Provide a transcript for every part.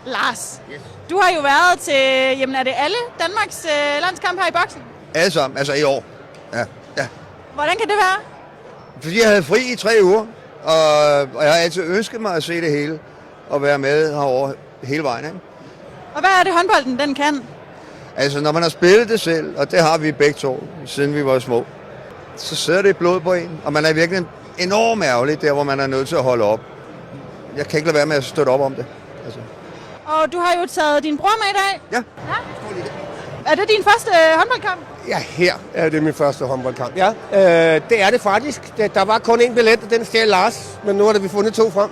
Lars, du har jo været til, jamen er det alle Danmarks landskampe her i boksen? Alle sammen, altså i år. Ja. Hvordan kan det være? Fordi jeg havde fri i 3 uger, og jeg har altid ønsket mig at se det hele, og være med herovre hele vejen, ikke? Og hvad er det håndbolden, den kan? Altså, når man har spillet det selv, og det har vi begge to, siden vi var små, så sidder det i blod på en, og man er virkelig enormt ærgerlig, der hvor man er nødt til at holde op. Jeg kan ikke lade være med at støtte op om det. Altså. Og du har jo taget din bror med i dag. Ja. Er det din første håndboldkamp? Ja, her er det min første håndboldkamp. Ja, det er det faktisk. Der var kun én billet, og den stjal Lars, men nu har vi fundet 2 frem.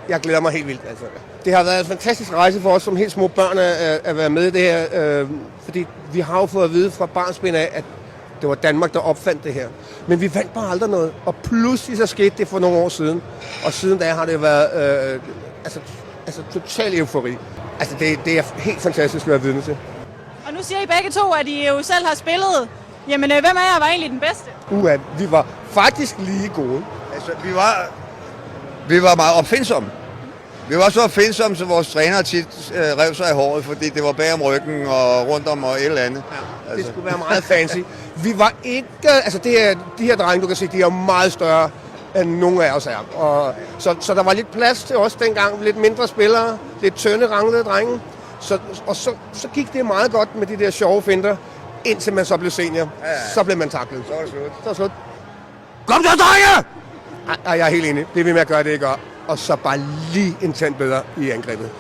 Jeg glæder mig helt vildt. Altså. Det har været en fantastisk rejse for os som helt små børn at være med i det her, fordi vi har jo fået at vide fra barnsben af, at det var Danmark, der opfandt det her. Men vi vandt bare aldrig noget, og pludselig så skete det for nogle år siden. Og siden da har det været total eufori. Altså det er helt fantastisk at være vidne til. Og nu siger I begge to, at I jo selv har spillet. Jamen, hvem af jer var egentlig den bedste? Vi var faktisk lige gode. Altså, vi var meget opfindsomme. Vi var så opfindsomme, så vores træner tit rev sig i håret, fordi det var bag om ryggen og rundt om og et eller andet. Ja, det skulle være meget fancy. Vi var ikke... Altså, de her drenge, du kan se, de er meget større end nogen af os er. Og, så der var lidt plads til os dengang. Lidt mindre spillere, lidt tynde, ranglede drenge. Så gik det meget godt med de der sjove finter, indtil man så blev senior. Ja. Så blev man taklet. Så var det slut. Så var det slut. Kom så, drenge! Ej, jeg er helt enig. Det vil med at gøre det, ikke gør. Og så bare lige en tand bedre i angrebet.